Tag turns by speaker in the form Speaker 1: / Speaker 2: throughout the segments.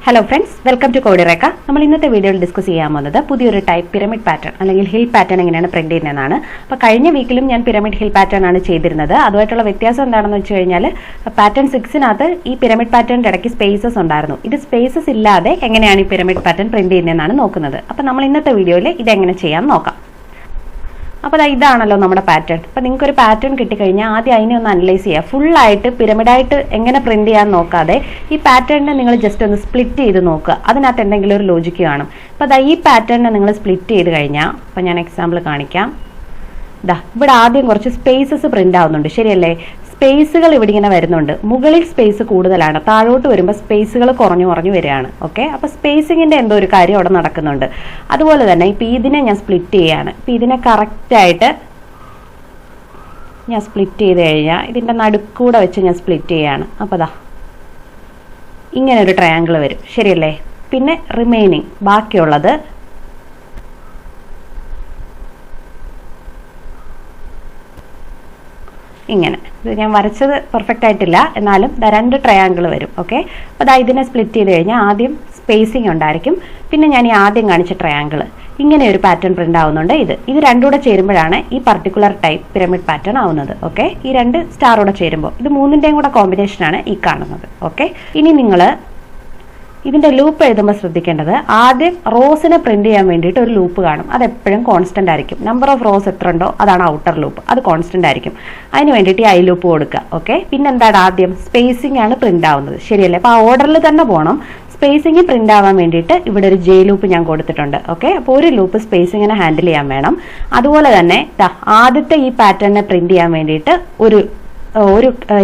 Speaker 1: Hello friends, welcome to eureka. നമ്മൾ ഇന്നത്തെ വീഡിയോയിൽ ഡിസ്കസ് ചെയ്യാൻ പോകുന്നത് പുതിയൊരു ടൈപ്പ് പിരമിഡ് പാറ്റേൺ അല്ലെങ്കിൽ ഹിൽ പാറ്റേൺ എങ്ങനെയാണ് പ്രിന്റ് ചെയ്യുന്നതെന്നാണ്. അപ്പോൾ കഴിഞ്ഞ വീക്കിലും ഞാൻ പിരമിഡ് ഹിൽ പാറ്റേൺ ആണ് ചെയ്തിരുന്നത്. അതുമായിട്ടുള്ള വ്യത്യാസം എന്താണെന്ന് വെച്ച് കഴിഞ്ഞാൽ പാറ്റേൺ 6-നകത്ത് ഈ പിരമിഡ് പാറ്റേണിന്റെ ഇടയ്ക്ക് സ്പേസസ് ഉണ്ടായിരുന്നു. ഇത് സ്പേസസ് ഇല്ലാതെ എങ്ങനെയാണ് ഈ പിരമിഡ് പാറ്റേൺ പ്രിന്റ് ചെയ്യുന്നതെന്നാണ് നോക്കുന്നത്. അപ്പോൾ നമ്മൾ ഇന്നത്തെ വീഡിയോയിൽ ഇതെങ്ങനെ ചെയ്യാൻ നോക്കാം. അപ്പോൾ ഇതാണല്ലോ നമ്മുടെ പാറ്റേൺ. അപ്പോൾ നിങ്ങൾക്ക് ഒരു പാറ്റേൺ കിട്ടിക്കഴിഞ്ഞാൽ ആദ്യം അതിനെ ഒന്ന് അനലൈസ് ചെയ്യുക. ഫുള്ളായിട്ട് പിരമിഡായിട്ട് എങ്ങനെ പ്രിന്റ് ചെയ്യാൻ നോക്കാതെ ഈ പാറ്റേണിനെ നിങ്ങൾ ജസ്റ്റ് ഒന്ന് സ്പ്ലിറ്റ് ചെയ്ത് നോക്കുക. അതിനകത്ത് എന്തെങ്കിലും ഒരു ലോജിക്ക് കാണും. അപ്പോൾ ഈ പാറ്റേണിനെ നിങ്ങൾ സ്പ്ലിറ്റ് ചെയ്ത് കഴിഞ്ഞാൽ, അപ്പോൾ ഞാൻ എക്സാമ്പിൾ കാണിക്കാം. ഇവിടെ ആദ്യം കുറച്ച് സ്പേസസ് പ്രിന്റ് ആവുന്നുണ്ട്, ശരിയല്ലേ? സ്പേസുകൾ ഇവിടെ ഇങ്ങനെ വരുന്നുണ്ട്. മുകളിൽ സ്പേസ് കൂടുതലാണ്, താഴോട്ട് വരുമ്പോൾ സ്പേസുകൾ കുറഞ്ഞു വരികയാണ്. ഓക്കെ, അപ്പോൾ സ്പേസിങ്ങിന്റെ എന്തോ ഒരു കാര്യം അവിടെ നടക്കുന്നുണ്ട്. അതുപോലെ തന്നെ ഇപ്പം ഇതിനെ ഞാൻ സ്പ്ലിറ്റ് ചെയ്യാണ്. ഇപ്പം ഇതിനെ കറക്റ്റായിട്ട് ഞാൻ സ്പ്ലിറ്റ് ചെയ്ത് കഴിഞ്ഞാൽ ഇതിൻ്റെ നടുക്കൂടെ വെച്ച് ഞാൻ സ്പ്ലിറ്റ് ചെയ്യാണ്. അപ്പോൾ ഇങ്ങനെ ഒരു ട്രയാങ്കിൾ വരും, ശരിയല്ലേ? പിന്നെ റിമൈനിങ് ബാക്കിയുള്ളത് ഇങ്ങനെ. ഇത് ഞാൻ വരച്ചത് പെർഫെക്റ്റ് ആയിട്ടില്ല, എന്നാലും രണ്ട് ട്രയാങ്കിൾ വരും. ഓക്കെ, അപ്പോൾ ഇതിനെ സ്പ്ലിറ്റ് ചെയ്ത് കഴിഞ്ഞാൽ ആദ്യം സ്പേസിങ് ഉണ്ടായിരിക്കും, പിന്നെ ഞാൻ ഈ ആദ്യം കാണിച്ച ട്രയാങ്കിൾ ഇങ്ങനെ ഒരു പാറ്റേൺ പ്രിന്റ് ആവുന്നുണ്ട്. ഇത് രണ്ടുകൂടെ ചേരുമ്പോഴാണ് ഈ പർട്ടിക്കുലർ ടൈപ്പ് പിരമിഡ് പാറ്റേൺ ആവുന്നത്. ഓക്കെ, ഈ രണ്ട് സ്റ്റാറോടെ ചേരുമ്പോൾ ഇത് മൂന്നിൻ്റെയും കൂടെ കോമ്പിനേഷനാണ് ഈ കാണുന്നത്. ഓക്കെ, ഇനി നിങ്ങൾ ഇതിന്റെ ലൂപ്പ് എഴുതുമ്പോൾ ശ്രദ്ധിക്കേണ്ടത്, ആദ്യം റോസിനെ പ്രിന്റ് ചെയ്യാൻ വേണ്ടിയിട്ട് ഒരു ലൂപ്പ് കാണും. അത് എപ്പോഴും കോൺസ്റ്റന്റ് ആയിരിക്കും. നമ്പർ ഓഫ് റോസ് എത്ര ഉണ്ടോ അതാണ് ഔട്ടർ ലൂപ്പ്, അത് കോൺസ്റ്റന്റ് ആയിരിക്കും. അതിന് വേണ്ടിയിട്ട് ഐ ലൂപ്പ് കൊടുക്കുക. ഓക്കെ, പിന്നെ എന്താണ് ആദ്യം സ്പേസിംഗ് ആണ് പ്രിന്റ് ആവുന്നത്, ശരിയല്ലേ? അപ്പോൾ ആ ഓർഡറിൽ തന്നെ പോകണം. സ്പേസിംഗ് പ്രിന്റ് ആവാൻ വേണ്ടിയിട്ട് ഇവിടെ ഒരു ജെ ലൂപ്പ് ഞാൻ കൊടുത്തിട്ടുണ്ട്. ഓക്കെ, അപ്പോൾ ഒരു ലൂപ്പ് സ്പേസിങ്ങിനെ ഹാൻഡിൽ ചെയ്യാൻ വേണം. അതുപോലെ തന്നെ ആദ്യത്തെ ഈ പാറ്റേണിനെ പ്രിന്റ് ചെയ്യാൻ വേണ്ടിയിട്ട് ഒരു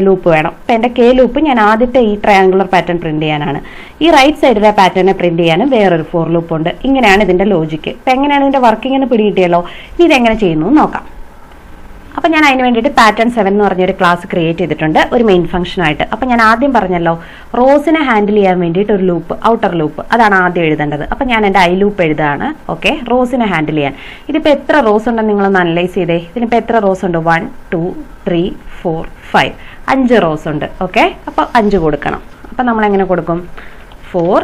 Speaker 1: ലൂപ്പ് വേണം. അപ്പം എൻ്റെ കെ ലൂപ്പ് ഞാൻ ആദ്യത്തെ ഈ ട്രയാങ്കുലർ പാറ്റേൺ പ്രിന്റ് ചെയ്യാനാണ്. ഈ റൈറ്റ് സൈഡിലെ പാറ്റേണിനെ പ്രിന്റ് ചെയ്യാനും വേറൊരു ഫോർ ലൂപ്പ് ഉണ്ട്. ഇങ്ങനെയാണ് ഇതിന്റെ ലോജിക്ക്. അപ്പം എങ്ങനെയാണ് ഇതിന്റെ വർക്കിംഗ് എന്ന് പിടികിട്ടിയല്ലോ. ഇനി ഇതെങ്ങനെ ചെയ്യുന്നു നോക്കാം. അപ്പം ഞാൻ അതിന് വേണ്ടിയിട്ട് പാറ്റേൺ 7 എന്ന് പറഞ്ഞൊരു ക്ലാസ് ക്രിയേറ്റ് ചെയ്തിട്ടുണ്ട്, ഒരു മെയിൻ ഫംഗ്ഷനായിട്ട്. അപ്പം ഞാൻ ആദ്യം പറഞ്ഞല്ലോ, റോസിനെ ഹാൻഡിൽ ചെയ്യാൻ വേണ്ടിയിട്ട് ഒരു ലൂപ്പ്, ഔട്ടർ ലൂപ്പ്, അതാണ് ആദ്യം എഴുതേണ്ടത്. അപ്പം ഞാൻ എൻ്റെ ഐ ലൂപ്പ് എഴുതാണ്. ഓക്കെ, റോസിനെ ഹാൻഡിൽ ചെയ്യാൻ. ഇതിപ്പോൾ എത്ര റോസ് ഉണ്ടെന്ന് നിങ്ങളൊന്ന് അനലൈസ് ചെയ്തേ. ഇതിനിപ്പോൾ എത്ര റോസ് ഉണ്ട്? 1 2 3 4 5 5 റോസ് ഉണ്ട്. ഓക്കെ, അപ്പോൾ 5 കൊടുക്കണം. അപ്പം നമ്മൾ എങ്ങനെ കൊടുക്കും? 4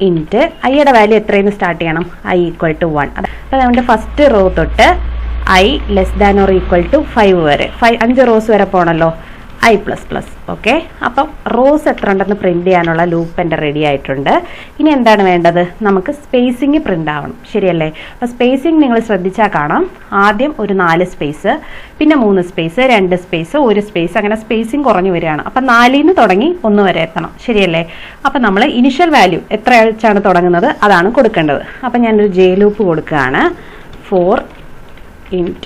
Speaker 1: ഇൻറ്റ് ഐയുടെ വാല്യൂ എത്രയെന്ന് സ്റ്റാർട്ട് ചെയ്യണം? I equal to 1. അപ്പോൾ നമ്മുടെ ഫസ്റ്റ് റോ തൊട്ട് I less than or equal to 5 വരെ 5 റോസ് വരെ പോകണമല്ലോ, ഐ പ്ലസ് പ്ലസ്. ഓക്കെ, അപ്പം റോസ് എത്ര ഉണ്ടെന്ന് പ്രിന്റ് ചെയ്യാനുള്ള ലൂപ്പ് എൻ്റെ റെഡി ആയിട്ടുണ്ട്. ഇനി എന്താണ് വേണ്ടത്? നമുക്ക് സ്പേസിങ് പ്രിന്റ് ആവണം, ശരിയല്ലേ? അപ്പോൾ സ്പേസിങ് നിങ്ങൾ ശ്രദ്ധിച്ചാൽ കാണാം, ആദ്യം ഒരു 4 സ്പേസ്, പിന്നെ 3 സ്പേസ്, 2 സ്പേസ്, 1 സ്പേസ്, അങ്ങനെ സ്പേസിങ് കുറഞ്ഞു വരികയാണ്. അപ്പം 4-ൽ നിന്ന് തുടങ്ങി 1 വരെ എത്തണം, ശരിയല്ലേ? അപ്പം നമ്മൾ ഇനിഷ്യൽ വാല്യൂ എത്ര വെച്ചാണ് തുടങ്ങുന്നത് അതാണ് കൊടുക്കേണ്ടത്. അപ്പം ഞാനൊരു ജെ ലൂപ്പ് കൊടുക്കുകയാണ്. 4 int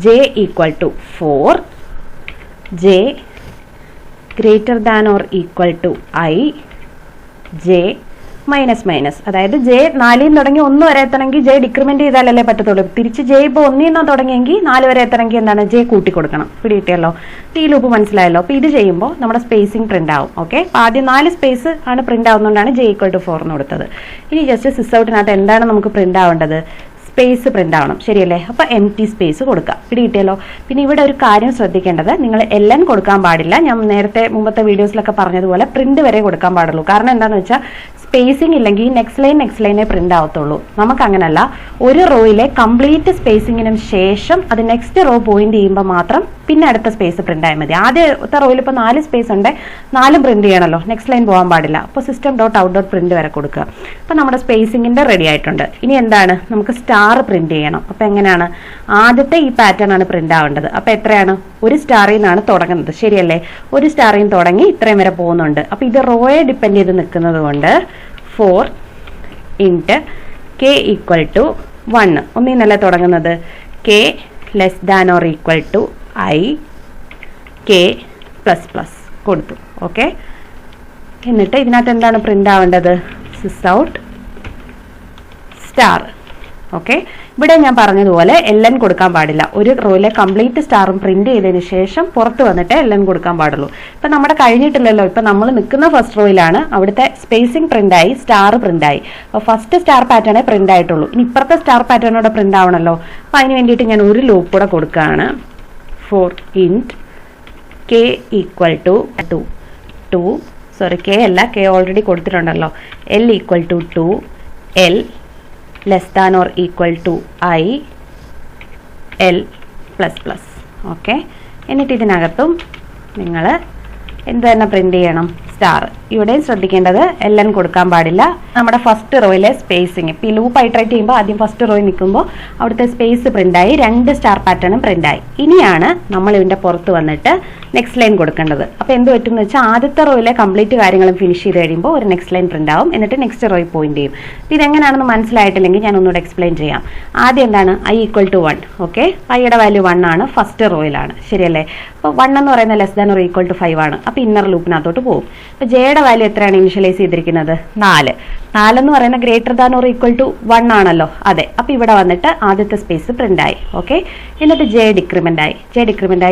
Speaker 1: j equal to 4, j greater than or equal to I, j minus minus. അതായത് ജെ 4-ൽ നിന്ന് തുടങ്ങി 1 വരെ എത്തണമെങ്കിൽ ജെ ഡിക്രിമെന്റ് ചെയ്താലല്ലേ പറ്റത്തുള്ളൂ. തിരിച്ച് ജെ ഇപ്പോൾ 1-ൽ നിന്നാണ് തുടങ്ങിയെങ്കിൽ 4 വരെ എത്തണമെങ്കിൽ എന്താണ്? ജെ കൂട്ടി കൊടുക്കണം. പിടികിട്ടിയല്ലോ, ഈ ലൂപ്പ് മനസ്സിലായല്ലോ. അപ്പോൾ ഇത് ചെയ്യുമ്പോൾ നമ്മുടെ സ്പേസിങ് പ്രിന്റ് ആവും. ഓക്കെ, അപ്പോൾ ആദ്യം 4 സ്പേസ് ആണ് പ്രിന്റ് ആവുന്നതുകൊണ്ടാണ് ജെ ഈക്വൽ ടു 4 എന്ന് കൊടുത്തത്. ഇനി ജസ്റ്റ് സിസ് ഔട്ടിനകത്ത് എന്താണ് നമുക്ക് പ്രിന്റ് ആവേണ്ടത്? സ്പേസ് പ്രിന്റ് ആവണം, ശരിയല്ലേ? അപ്പോൾ എം ടി സ്പേസ് കൊടുക്കുക. പിടികിട്ടിയല്ലോ. പിന്നെ ഇവിടെ ഒരു കാര്യം ശ്രദ്ധിക്കേണ്ടത്, നിങ്ങൾ എല്ലാം കൊടുക്കാൻ പാടില്ല. ഞാൻ നേരത്തെ മുമ്പത്തെ വീഡിയോസിലൊക്കെ പറഞ്ഞതുപോലെ പ്രിന്റ് വരെ കൊടുക്കാൻ പാടുള്ളൂ. കാരണം എന്താണെന്ന് വെച്ചാൽ സ്പേസിംഗ് ഇല്ലെങ്കിൽ നെക്സ്റ്റ് ലൈനെ പ്രിന്റ് ആവത്തുള്ളൂ. നമുക്ക് അങ്ങനല്ല, ഒരു റോയിലെ കംപ്ലീറ്റ് സ്പേസിങ്ങിനും ശേഷം അത് നെക്സ്റ്റ് റോ പോയിന്റ് ചെയ്യുമ്പോൾ മാത്രം പിന്നെ അടുത്ത സ്പേസ് പ്രിന്റ് ആയാൽ മതി. ആദ്യത്തെ റോയിൽ ഇപ്പോൾ 4 സ്പേസ് ഉണ്ട്, 4 പ്രിന്റ് ചെയ്യണമല്ലോ, നെക്സ്റ്റ് ലൈൻ പോകാൻ പാടില്ല. അപ്പോൾ system dot out dot print വരെ കൊടുക്കുക. അപ്പോൾ നമ്മുടെ സ്പേസിങ്ങിന്റെ റെഡി ആയിട്ടുണ്ട്. ഇനി എന്താണ്? നമുക്ക് സ്റ്റാർ പ്രിന്റ് ചെയ്യണം. അപ്പോൾ എങ്ങനെയാണ്? ആദ്യത്തെ ഈ പാറ്റേൺ ആണ് പ്രിന്റ് ആവേണ്ടത്. അപ്പോൾ എത്രയാണ്? ഒരു സ്റ്റാറിൽ നിന്നാണ് തുടങ്ങുന്നത്, ശരിയല്ലേ? ഒരു സ്റ്റാറിൽ നിന്ന് തുടങ്ങി ഇത്രയും വരെ പോകുന്നുണ്ട്. അപ്പോൾ ഇത് റോയെ ഡിപ്പെൻഡ് ചെയ്ത് നിൽക്കുന്നത് കൊണ്ട് 4 ഇൻറ്റ് കെ ഈക്വൽ ടു 1, 1-ൽ നിന്നല്ലേ തുടങ്ങുന്നത്, K less than or equal to I K plus plus കൊടുത്തു. ഓക്കെ, എന്നിട്ട് ഇതിനകത്ത് എന്താണ് പ്രിന്റ് ആവേണ്ടത്? Sys out star. ഓക്കെ, ഇവിടെ ഞാൻ പറഞ്ഞതുപോലെ എല്ലാം കൊടുക്കാൻ പാടില്ല. ഒരു റോയിലെ കംപ്ലീറ്റ് സ്റ്റാറും പ്രിന്റ് ചെയ്തതിന് ശേഷം പുറത്ത് വന്നിട്ട് എല്ലാം കൊടുക്കാൻ പാടുള്ളൂ. ഇപ്പം നമ്മുടെ കഴിഞ്ഞിട്ടില്ലല്ലോ, ഇപ്പം നമ്മൾ നിൽക്കുന്ന ഫസ്റ്റ് റോയിലാണ്. അവിടുത്തെ സ്പേസിംഗ് പ്രിന്റ് ആയി, സ്റ്റാർ പ്രിന്റ് ആയി. അപ്പോൾ ഫസ്റ്റ് സ്റ്റാർ പാറ്റേണേ പ്രിന്റ് ആയിട്ടുള്ളൂ. ഇനി ഇപ്പുറത്തെ സ്റ്റാർ പാറ്റേണോടെ പ്രിന്റ് ആവണമല്ലോ. അപ്പോൾ അതിന് വേണ്ടിയിട്ട് ഞാൻ ഒരു ലൂപ്പ് കൂടെ കൊടുക്കുകയാണ്. 4 int k equal to 2 sorry K അല്ല, കെ ഓൾറെഡി കൊടുത്തിട്ടുണ്ടല്ലോ. L equal to 2, L less than or equal to I, L plus plus. Okay, എന്നിട്ട് ഇതിനകത്തും നിങ്ങൾ എന്ത് തന്നെ പ്രിന്റ് ചെയ്യണം? സ്റ്റാർ. ഇവിടെയും ശ്രദ്ധിക്കേണ്ടത് LN കൊടുക്കാൻ പാടില്ല. നമ്മുടെ ഫസ്റ്റ് റോയിലെ സ്പേസിങ് ഇപ്പോൾ ഈ ലൂപ്പ് ഐട്രേറ്റ് ചെയ്യുമ്പോൾ ആദ്യം ഫസ്റ്റ് റോയിൽ നിൽക്കുമ്പോൾ അവിടുത്തെ സ്പേസ് പ്രിൻ്റായി, 2 സ്റ്റാർ പാറ്റേണും പ്രിൻ്റായി. ഇനിയാണ് നമ്മൾ ഇതിൻ്റെ പുറത്ത് വന്നിട്ട് നെക്സ്റ്റ് ലൈൻ കൊടുക്കേണ്ടത്. അപ്പോൾ എന്ത് പറ്റുമെന്ന് വെച്ചാൽ ആദ്യത്തെ റോയിലെ കംപ്ലീറ്റ് കാര്യങ്ങളും ഫിനിഷ് ചെയ്ത് കഴിയുമ്പോൾ ഒരു നെക്സ്റ്റ് ലൈൻ പ്രിൻ്റ് ആവും, എന്നിട്ട് നെക്സ്റ്റ് റോയിൽ പോയിന്റ് ചെയ്യും. അപ്പോൾ ഇതെങ്ങനെയാണെന്ന് മനസ്സിലായിട്ടില്ലെങ്കിൽ ഞാൻ ഒന്നുകൂടെ എക്സ്പ്ലെയിൻ ചെയ്യാം. ആദ്യം എന്താണ്? I equal to 1. ഓക്കെ, ഐയുടെ വാല്യൂ 1 ആണ്, ഫസ്റ്റ് റോയിലാണ്, ശരിയല്ലേ? അപ്പോൾ 1 എന്ന് പറയുന്നത് less than or equal to 5 ആണ്. അപ്പോൾ ഇന്നർ ലൂപ്പിനകത്തോട്ട് പോകും. അപ്പോൾ ജെയുടെ വാല്യൂ എത്രയാണ് ഇനിഷ്യലൈസ് ചെയ്തിരിക്കുന്നത്? 4. 4 എന്ന് പറയുന്നത് greater than or equal to 1 ആണല്ലോ. അതെ, അപ്പോൾ ഇവിടെ വന്നിട്ട് ആദ്യത്തെ സ്പേസ് പ്രിന്റ് ആയി. ഓക്കെ, എന്നിട്ട് ജെ ഡിക്രിമെന്റ് ആയി.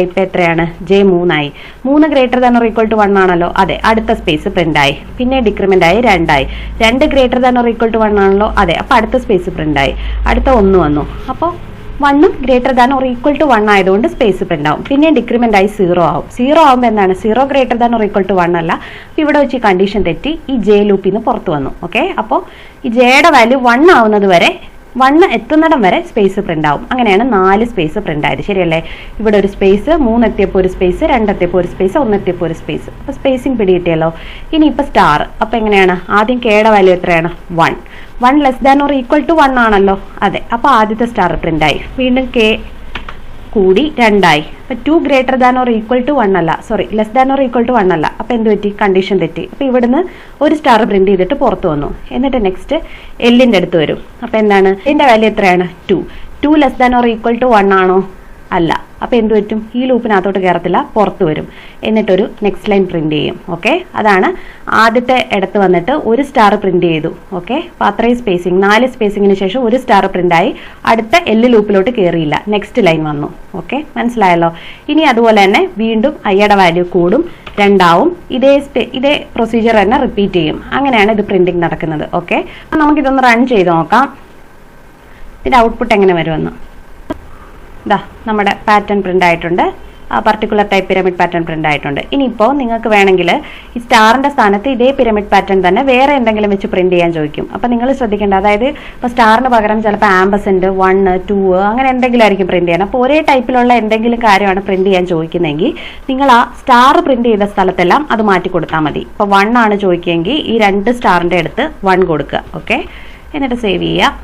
Speaker 1: ഇപ്പോൾ എത്രയാണ്? ജെ 3 ആയി. 3 greater than or equal to 1 ആണല്ലോ. അതെ, അടുത്ത സ്പേസ് പ്രിന്റ് ആയി. പിന്നെ ഡിക്രിമെന്റ് ആയി, 2 ആയി. 2 greater than or equal to 1 ആണല്ലോ. അതെ, അപ്പോൾ അടുത്ത സ്പേസ് പ്രിന്റ് ആയി. അടുത്ത 1 വന്നു. അപ്പോൾ 1 greater than or equal to 1 ആയതുകൊണ്ട് സ്പേസ് പ്രിന്റ് ആവും. പിന്നെ ഡിക്രിമെന്റ് ആയി 0 ആവും. 0 ആവുമ്പോൾ എന്താണ്? 0 greater than or equal to 1 അല്ല. ഇവിടെ വെച്ച് ഈ കണ്ടീഷൻ തെറ്റി ഈ ജെ ലൂപ്പിൽ നിന്ന് പുറത്ത് വന്നു. ഓക്കെ, അപ്പോൾ ഈ ജെയുടെ വാല്യൂ 1 ആവുന്നത് വരെ, 1 എത്തുന്നിടം വരെ സ്പേസ് പ്രിന്റ് ആവും. അങ്ങനെയാണ് 4 സ്പേസ് പ്രിന്റ് ആയത്, ശരിയല്ലേ? ഇവിടെ ഒരു സ്പേസ്, 3 എത്തിയപ്പോൾ ഒരു സ്പേസ്, 2 എത്തിയപ്പോൾ ഒരു സ്പേസ്, 1 എത്തിയപ്പോൾ ഒരു സ്പേസ്. അപ്പോൾ സ്പേസിങ് പിടികിട്ടിയല്ലോ. ഇനി ഇപ്പോൾ സ്റ്റാർ. അപ്പോൾ എങ്ങനെയാണ്? ആദ്യം കെയുടെ വാല്യൂ എത്രയാണ്? 1 less than or equal to 1 ആണല്ലോ. അതെ, അപ്പോൾ ആദ്യത്തെ സ്റ്റാർ പ്രിന്റ് ആയി. വീണ്ടും കെ കൂടി 2 ആയി. അപ്പോൾ 2 greater than or equal to 1 അല്ല, sorry less than or equal to 1 അല്ല. അപ്പോൾ എന്ത് പറ്റി? കണ്ടീഷൻ തെറ്റി. അപ്പോൾ ഇവിടുന്ന് ഒരു സ്റ്റാർ പ്രിന്റ് ചെയ്തിട്ട് പുറത്ത് വന്നു. എന്നിട്ട് നെക്സ്റ്റ് എല്ലിൻ്റെ അടുത്ത് വരും. അപ്പോൾ എന്താണ്? ഇതിൻ്റെ വാല്യൂ എത്രയാണ്? 2 less than or equal to 1 ആണോ? അല്ല. അപ്പോൾ എന്ത് പറ്റും? ഈ ലൂപ്പിനകത്തോട്ട് കയറത്തില്ല, പുറത്ത് വരും. എന്നിട്ടൊരു നെക്സ്റ്റ് ലൈൻ പ്രിന്റ് ചെയ്യും. ഓക്കെ, അതാണ് ആദ്യത്തെ ഇടത്ത് വന്നിട്ട് ഒരു സ്റ്റാർ പ്രിന്റ് ചെയ്തു. ഓക്കെ, അപ്പോൾ അത്രയും സ്പേസിങ്, 4 സ്പേസിങ്ങിന് ശേഷം ഒരു സ്റ്റാർ പ്രിന്റ് ആയി. അടുത്ത L ലൂപ്പിലോട്ട് കയറിയില്ല, നെക്സ്റ്റ് ലൈൻ വന്നു. ഓക്കെ, മനസ്സിലായല്ലോ? ഇനി അതുപോലെ തന്നെ വീണ്ടും ഐയുടെ വാല്യൂ കൂടും, 2 ആവും. ഇതേ പ്രൊസീജിയർ തന്നെ റിപ്പീറ്റ് ചെയ്യും. അങ്ങനെയാണ് ഇത് പ്രിന്റിങ് നടക്കുന്നത്. ഓക്കെ, നമുക്കിതൊന്ന് റൺ ചെയ്ത് നോക്കാം. ഇതിൻ്റെ ഔട്ട്പുട്ട് എങ്ങനെ വരുമെന്ന്. ഇതാ നമ്മുടെ പാറ്റേൺ പ്രിന്റ് ആയിട്ടുണ്ട്. ആ particular type pyramid pattern print ആയിട്ടുണ്ട്. ഇനിയിപ്പോൾ നിങ്ങൾക്ക് വേണമെങ്കിൽ ഈ സ്റ്റാറിന്റെ സ്ഥാനത്ത് ഇതേ പിരമിഡ് പാറ്റേൺ തന്നെ വേറെ എന്തെങ്കിലും വെച്ച് പ്രിന്റ് ചെയ്യാൻ ചോദിക്കും. അപ്പോൾ നിങ്ങൾ ശ്രദ്ധിക്കേണ്ട, അതായത് ഇപ്പോൾ സ്റ്റാറിന് പകരം ചിലപ്പോൾ ആംബസെന്റ് 1, 2 അങ്ങനെ എന്തെങ്കിലും ആയിരിക്കും പ്രിന്റ് ചെയ്യാൻ. അപ്പോൾ ഒരേ ടൈപ്പിലുള്ള എന്തെങ്കിലും കാര്യമാണ് പ്രിന്റ് ചെയ്യാൻ ചോദിക്കുന്നതെങ്കിൽ നിങ്ങൾ ആ സ്റ്റാർ പ്രിന്റ് ചെയ്ത സ്ഥലത്തെല്ലാം അത് മാറ്റി കൊടുത്താൽ മതി. ഇപ്പോൾ 1 ആണ് ചോദിക്കുകയെങ്കിൽ ഈ 2 സ്റ്റാറിന്റെ അടുത്ത് 1 കൊടുക്കുക. ഓക്കെ, എന്നിട്ട് സേവ് ചെയ്യുക,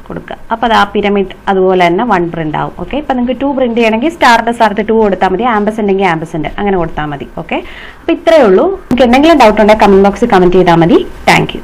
Speaker 1: കൊടുക്കുക. അപ്പോൾ അത് ആ പിരമിഡ് അതുപോലെ തന്നെ 1 പ്രിന്റ് ആവും. ഓക്കെ, ഇപ്പം നിങ്ങൾക്ക് 2 പ്രിന്റ് ചെയ്യണമെങ്കിൽ സ്റ്റാറിന്റെ സ്ഥലത്ത് 2 കൊടുത്താൽ മതി, ആംബസെന്റ് എങ്കിൽ ആംബസെന്റ് അങ്ങനെ കൊടുത്താൽ മതി. ഓക്കെ, അപ്പോൾ ഇത്രയേ ഉള്ളൂ. നിങ്ങൾക്ക് എന്തെങ്കിലും ഡൗട്ട് ഉണ്ടെങ്കിൽ കമന്റ് ബോക്സിൽ കമന്റ് ചെയ്താൽ മതി. Thank you.